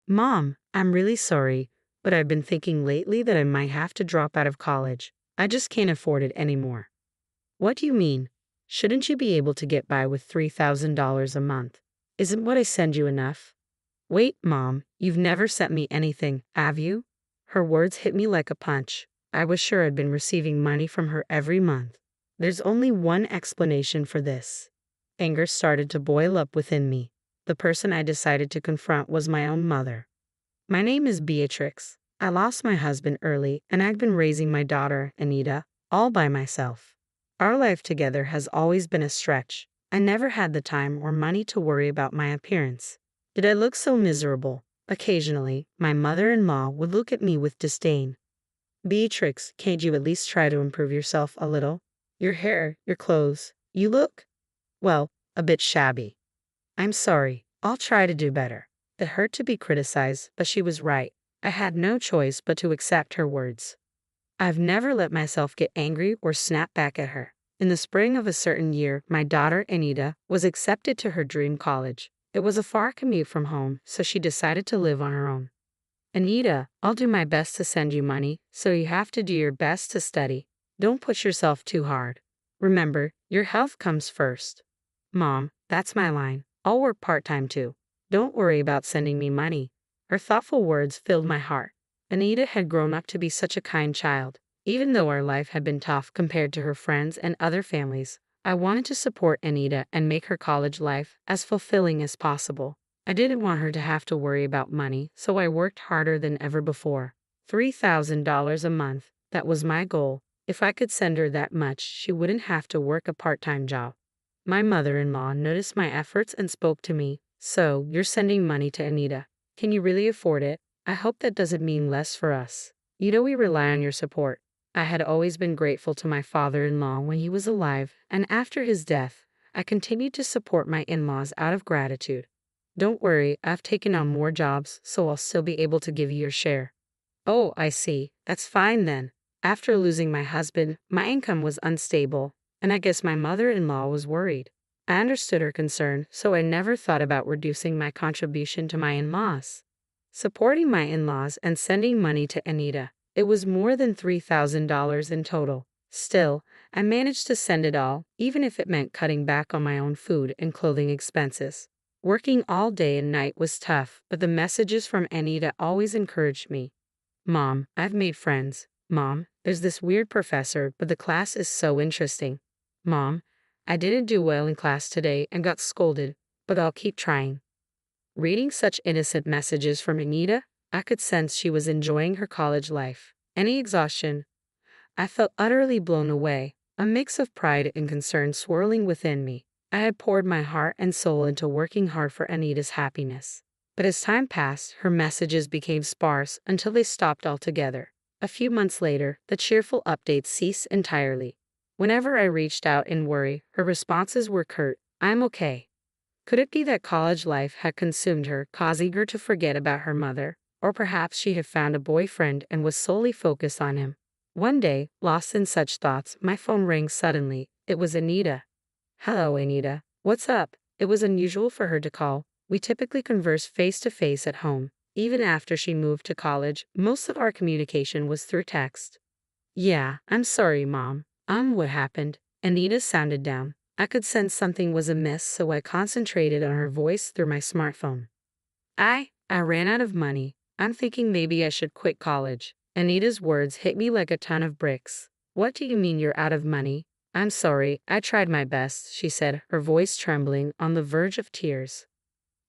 Mom, I'm really sorry, but I've been thinking lately that I might have to drop out of college. I just can't afford it anymore. What do you mean? Shouldn't you be able to get by with $3,000 a month? Isn't what I send you enough? Wait, Mom, you've never sent me anything, have you? Her words hit me like a punch. I was sure I'd been receiving money from her every month. There's only one explanation for this. Anger started to boil up within me. The person I decided to confront was my own mother. My name is Beatrix. I lost my husband early, and I've been raising my daughter, Anita, all by myself. Our life together has always been a stretch. I never had the time or money to worry about my appearance. Did I look so miserable? Occasionally, my mother-in-law would look at me with disdain. Beatrix, can't you at least try to improve yourself a little? Your hair, your clothes, you look, well, a bit shabby. I'm sorry, I'll try to do better. It hurt to be criticized, but she was right. I had no choice but to accept her words. I've never let myself get angry or snap back at her. In the spring of a certain year, my daughter, Anita, was accepted to her dream college. It was a far commute from home, so she decided to live on her own. Anita, I'll do my best to send you money, so you have to do your best to study. Don't push yourself too hard. Remember, your health comes first. Mom, that's my line. I'll work part-time too. Don't worry about sending me money. Her thoughtful words filled my heart. Anita had grown up to be such a kind child. Even though our life had been tough compared to her friends and other families, I wanted to support Anita and make her college life as fulfilling as possible. I didn't want her to have to worry about money, so I worked harder than ever before. $3,000 a month, that was my goal. If I could send her that much, she wouldn't have to work a part-time job. My mother-in-law noticed my efforts and spoke to me. So, you're sending money to Anita. Can you really afford it? I hope that doesn't mean less for us. You know we rely on your support. I had always been grateful to my father-in-law when he was alive, and after his death, I continued to support my in-laws out of gratitude. Don't worry, I've taken on more jobs, so I'll still be able to give you your share. Oh, I see. That's fine then. After losing my husband, my income was unstable, and I guess my mother-in-law was worried. I understood her concern, so I never thought about reducing my contribution to my in-laws. Supporting my in-laws and sending money to Anita, it was more than $3,000 in total. Still, I managed to send it all, even if it meant cutting back on my own food and clothing expenses. Working all day and night was tough, but the messages from Anita always encouraged me. Mom, I've made friends. Mom, there's this weird professor, but the class is so interesting. Mom, I didn't do well in class today and got scolded, but I'll keep trying. Reading such innocent messages from Anita, I could sense she was enjoying her college life. Any exhaustion? I felt utterly blown away, a mix of pride and concern swirling within me. I had poured my heart and soul into working hard for Anita's happiness. But as time passed, her messages became sparse until they stopped altogether. A few months later, the cheerful updates ceased entirely. Whenever I reached out in worry, her responses were curt, "I'm okay." Could it be that college life had consumed her, causing her to forget about her mother? Or perhaps she had found a boyfriend and was solely focused on him. One day, lost in such thoughts, my phone rang suddenly. It was Anita. "Hello, Anita. What's up?" It was unusual for her to call. We typically converse face-to-face at home. Even after she moved to college, most of our communication was through text. "Yeah, I'm sorry, Mom. What happened?" Anita sounded down. I could sense something was amiss, so I concentrated on her voice through my smartphone. I ran out of money. I'm thinking maybe I should quit college." Anita's words hit me like a ton of bricks. "What do you mean you're out of money?" "I'm sorry, I tried my best," she said, her voice trembling on the verge of tears.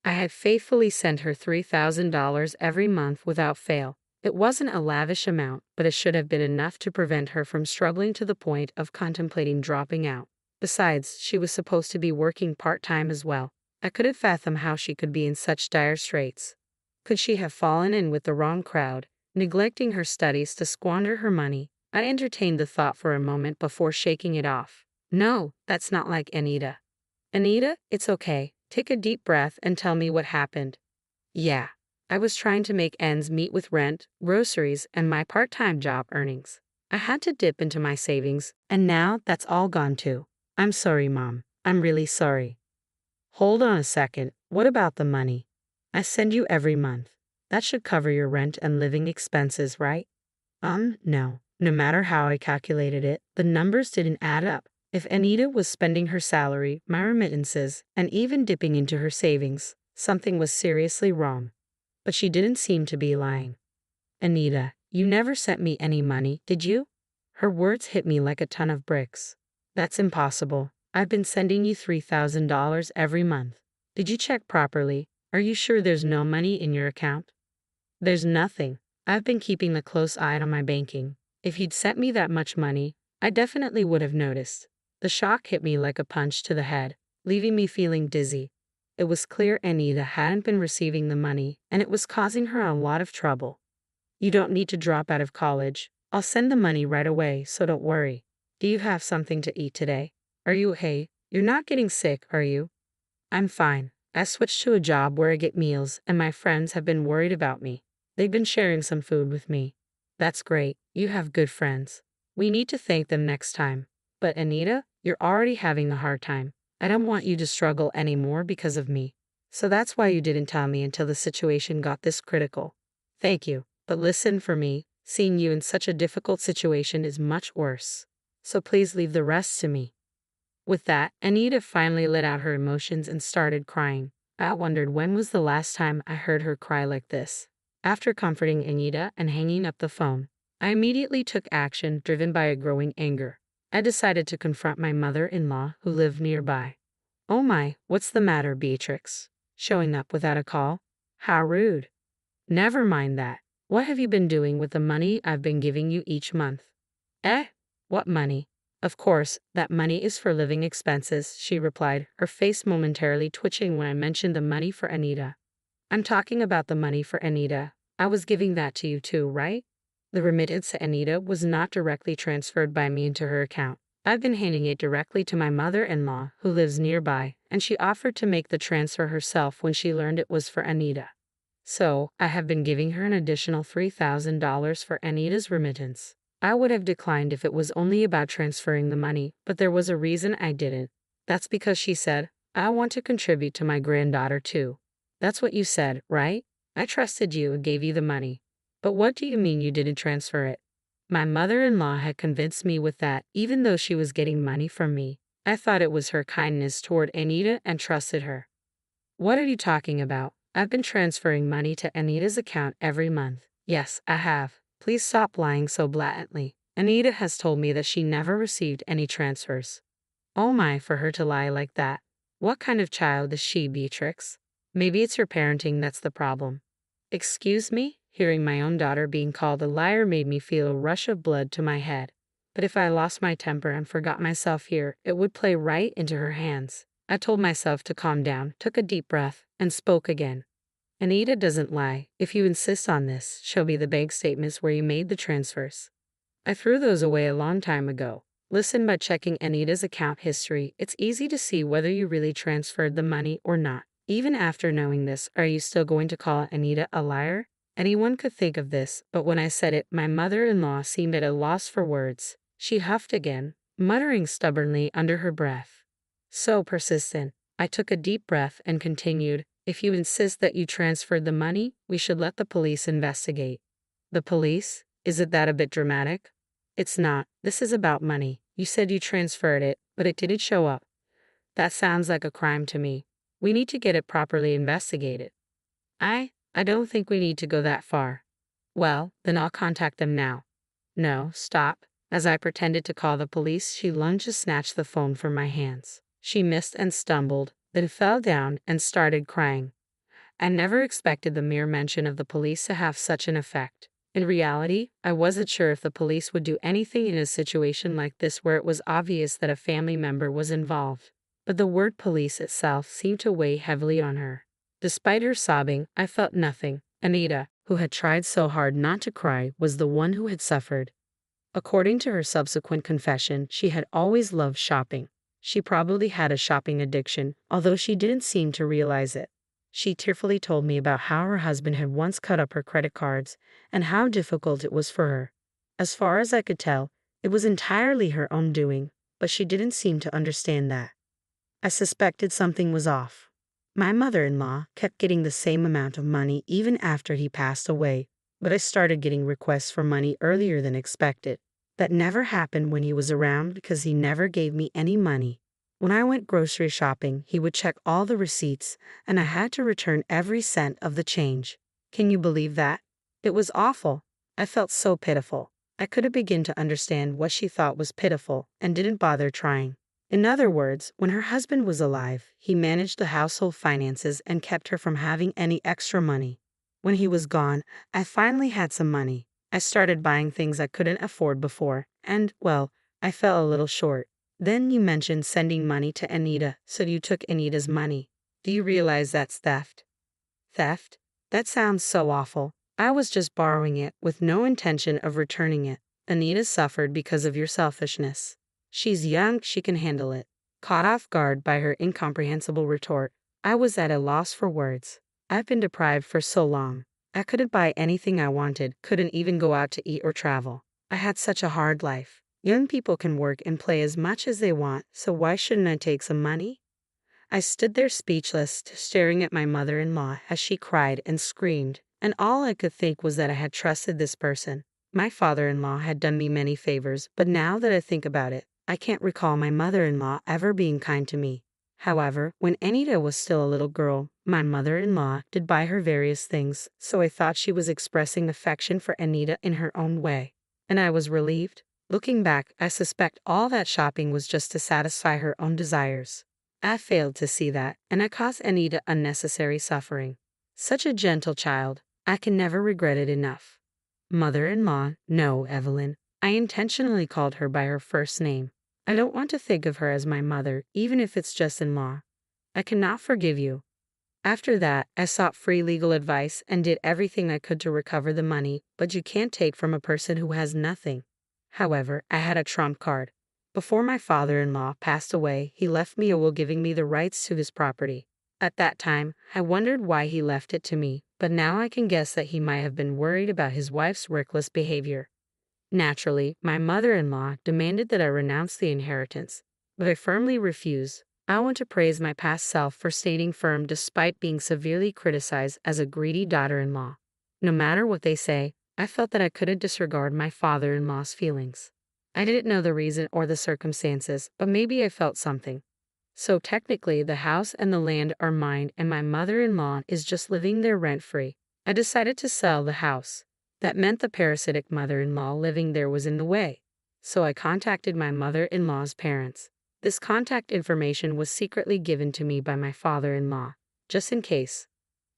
I had faithfully sent her $3,000 every month without fail. It wasn't a lavish amount, but it should have been enough to prevent her from struggling to the point of contemplating dropping out. Besides, she was supposed to be working part-time as well. I couldn't fathom how she could be in such dire straits. Could she have fallen in with the wrong crowd, neglecting her studies to squander her money? I entertained the thought for a moment before shaking it off. No, that's not like Anita. "Anita, it's okay. Take a deep breath and tell me what happened." "Yeah, I was trying to make ends meet with rent, groceries, and my part-time job earnings. I had to dip into my savings, and now that's all gone too. I'm sorry, Mom. I'm really sorry." "Hold on a second. What about the money? I send you every month. That should cover your rent and living expenses, right? No. No matter how I calculated it, the numbers didn't add up. If Anita was spending her salary, my remittances, and even dipping into her savings, something was seriously wrong. But she didn't seem to be lying. Anita, you never sent me any money, did you? Her words hit me like a ton of bricks. That's impossible. I've been sending you $3,000 every month. Did you check properly? Are you sure there's no money in your account? There's nothing. I've been keeping a close eye on my banking. If you'd sent me that much money, I definitely would have noticed. The shock hit me like a punch to the head, leaving me feeling dizzy. It was clear Anita hadn't been receiving the money, and it was causing her a lot of trouble. You don't need to drop out of college. I'll send the money right away, so don't worry. Do you have something to eat today? Hey, you're not getting sick, are you? I'm fine. I switched to a job where I get meals, and my friends have been worried about me. They've been sharing some food with me. That's great. You have good friends. We need to thank them next time. But Anita, you're already having a hard time. I don't want you to struggle anymore because of me. So that's why you didn't tell me until the situation got this critical. Thank you. But listen, for me, seeing you in such a difficult situation is much worse. So please leave the rest to me. With that, Anita finally let out her emotions and started crying. I wondered when was the last time I heard her cry like this. After comforting Anita and hanging up the phone, I immediately took action, driven by a growing anger. I decided to confront my mother-in-law, who lived nearby. Oh my, what's the matter, Beatrix? Showing up without a call? How rude. Never mind that. What have you been doing with the money I've been giving you each month? What money? Of course, that money is for living expenses, she replied, her face momentarily twitching when I mentioned the money for Anita. I'm talking about the money for Anita. I was giving that to you too, right? The remittance to Anita was not directly transferred by me into her account. I've been handing it directly to my mother-in-law, who lives nearby, and she offered to make the transfer herself when she learned it was for Anita. So, I have been giving her an additional $3,000 for Anita's remittance. I would have declined if it was only about transferring the money, but there was a reason I didn't. That's because she said, I want to contribute to my granddaughter too. That's what you said, right? I trusted you and gave you the money. But what do you mean you didn't transfer it? My mother-in-law had convinced me with that, even though she was getting money from me. I thought it was her kindness toward Anita and trusted her. What are you talking about? I've been transferring money to Anita's account every month. Yes, I have. Please stop lying so blatantly. Anita has told me that she never received any transfers. Oh my, for her to lie like that. What kind of child is she, Beatrix? Maybe it's your parenting that's the problem. Excuse me? Hearing my own daughter being called a liar made me feel a rush of blood to my head. But if I lost my temper and forgot myself here, it would play right into her hands. I told myself to calm down, took a deep breath, and spoke again. Anita doesn't lie. If you insist on this, show me the bank statements where you made the transfers. I threw those away a long time ago. Listen, by checking Anita's account history, it's easy to see whether you really transferred the money or not. Even after knowing this, are you still going to call Anita a liar? Anyone could think of this, but when I said it, my mother-in-law seemed at a loss for words. She huffed again, muttering stubbornly under her breath. So persistent. I took a deep breath and continued, if you insist that you transferred the money, we should let the police investigate. The police? Isn't that a bit dramatic? It's not. This is about money. You said you transferred it, but it didn't show up. That sounds like a crime to me. We need to get it properly investigated. I don't think we need to go that far. Well, then I'll contact them now. No, stop. As I pretended to call the police, she lunged to snatch the phone from my hands. She missed and stumbled, then fell down and started crying. I never expected the mere mention of the police to have such an effect. In reality, I wasn't sure if the police would do anything in a situation like this where it was obvious that a family member was involved. But the word police itself seemed to weigh heavily on her. Despite her sobbing, I felt nothing. Anita, who had tried so hard not to cry, was the one who had suffered. According to her subsequent confession, she had always loved shopping. She probably had a shopping addiction, although she didn't seem to realize it. She tearfully told me about how her husband had once cut up her credit cards and how difficult it was for her. As far as I could tell, it was entirely her own doing, but she didn't seem to understand that. I suspected something was off. My mother-in-law kept getting the same amount of money even after he passed away, but I started getting requests for money earlier than expected. That never happened when he was around because he never gave me any money. When I went grocery shopping, he would check all the receipts, and I had to return every cent of the change. Can you believe that? It was awful. I felt so pitiful. I couldn't begin to understand what she thought was pitiful and didn't bother trying. In other words, when her husband was alive, he managed the household finances and kept her from having any extra money. When he was gone, I finally had some money. I started buying things I couldn't afford before, and, well, I fell a little short. Then you mentioned sending money to Anita, so you took Anita's money. Do you realize that's theft? Theft? That sounds so awful. I was just borrowing it with no intention of returning it. Anita suffered because of your selfishness. She's young, she can handle it. Caught off guard by her incomprehensible retort, I was at a loss for words. I've been deprived for so long. I couldn't buy anything I wanted, couldn't even go out to eat or travel. I had such a hard life. Young people can work and play as much as they want, so why shouldn't I take some money? I stood there speechless, staring at my mother-in-law as she cried and screamed, and all I could think was that I had trusted this person. My father-in-law had done me many favors, but now that I think about it, I can't recall my mother-in-law ever being kind to me. However, when Anita was still a little girl, my mother-in-law did buy her various things, so I thought she was expressing affection for Anita in her own way. And I was relieved. Looking back, I suspect all that shopping was just to satisfy her own desires. I failed to see that, and I caused Anita unnecessary suffering. Such a gentle child. I can never regret it enough. Mother-in-law, no, Evelyn. I intentionally called her by her first name. I don't want to think of her as my mother, even if it's just in-law. I cannot forgive you. After that, I sought free legal advice and did everything I could to recover the money, but you can't take from a person who has nothing. However, I had a trump card. Before my father-in-law passed away, he left me a will giving me the rights to his property. At that time, I wondered why he left it to me, but now I can guess that he might have been worried about his wife's reckless behavior. Naturally, my mother-in-law demanded that I renounce the inheritance, but I firmly refused. I want to praise my past self for staying firm despite being severely criticized as a greedy daughter-in-law. No matter what they say, I felt that I couldn't disregard my father-in-law's feelings. I didn't know the reason or the circumstances, but maybe I felt something. So technically, the house and the land are mine and my mother-in-law is just living there rent-free. I decided to sell the house. That meant the parasitic mother-in-law living there was in the way. So I contacted my mother-in-law's parents. This contact information was secretly given to me by my father-in-law, just in case.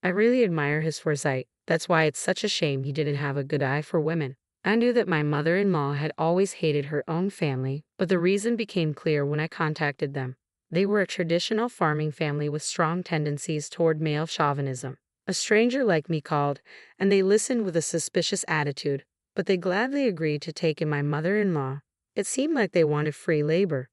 I really admire his foresight. That's why it's such a shame he didn't have a good eye for women. I knew that my mother-in-law had always hated her own family, but the reason became clear when I contacted them. They were a traditional farming family with strong tendencies toward male chauvinism. A stranger like me called, and they listened with a suspicious attitude, but they gladly agreed to take in my mother-in-law. It seemed like they wanted free labor.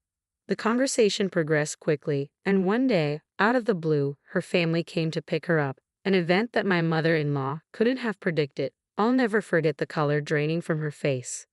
The conversation progressed quickly, and one day, out of the blue, her family came to pick her up, an event that my mother-in-law couldn't have predicted. I'll never forget the color draining from her face.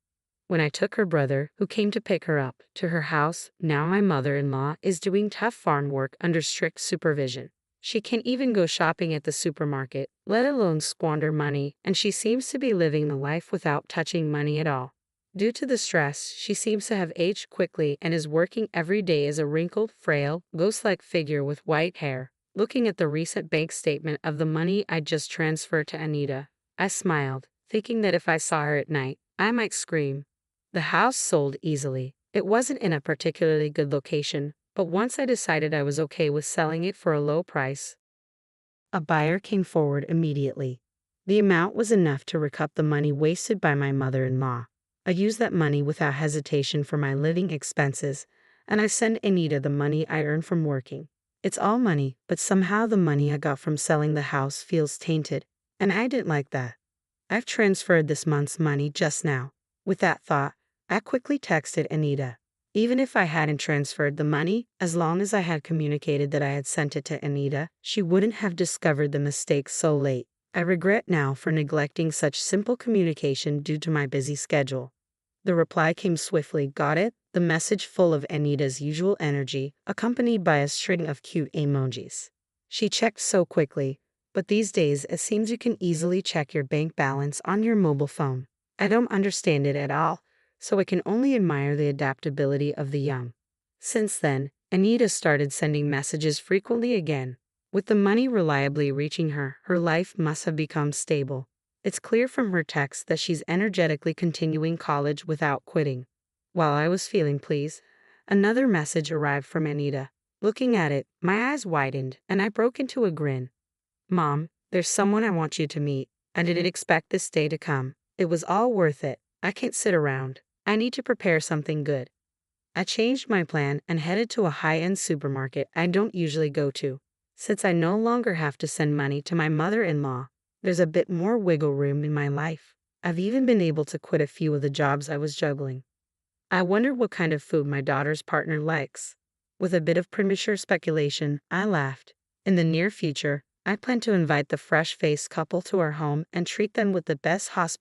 When I took her brother, who came to pick her up, to her house, now my mother-in-law is doing tough farm work under strict supervision. She can't even go shopping at the supermarket, let alone squander money, and she seems to be living the life without touching money at all. Due to the stress, she seems to have aged quickly and is working every day as a wrinkled, frail, ghost-like figure with white hair. Looking at the recent bank statement of the money I just transferred to Anita, I smiled, thinking that if I saw her at night, I might scream. The house sold easily. It wasn't in a particularly good location, but once I decided I was okay with selling it for a low price, a buyer came forward immediately. The amount was enough to recoup the money wasted by my mother-in-law. I used that money without hesitation for my living expenses, and I send Anita the money I earn from working. It's all money, but somehow the money I got from selling the house feels tainted, and I didn't like that. I've transferred this month's money just now. With that thought, I quickly texted Anita. Even if I hadn't transferred the money, as long as I had communicated that I had sent it to Anita, she wouldn't have discovered the mistake so late. I regret now for neglecting such simple communication due to my busy schedule. The reply came swiftly. Got it? The message full of Anita's usual energy, accompanied by a string of cute emojis. She checked so quickly, but these days it seems you can easily check your bank balance on your mobile phone. I don't understand it at all, so I can only admire the adaptability of the young. Since then, Anita started sending messages frequently again. With the money reliably reaching her, her life must have become stable. It's clear from her texts that she's energetically continuing college without quitting. While I was feeling pleased, another message arrived from Anita. Looking at it, my eyes widened, and I broke into a grin. Mom, there's someone I want you to meet. I didn't expect this day to come. It was all worth it. I can't sit around. I need to prepare something good. I changed my plan and headed to a high-end supermarket I don't usually go to. Since I no longer have to send money to my mother-in-law, there's a bit more wiggle room in my life. I've even been able to quit a few of the jobs I was juggling. I wonder what kind of food my daughter's partner likes. With a bit of premature speculation, I laughed. In the near future, I plan to invite the fresh-faced couple to our home and treat them with the best hospitality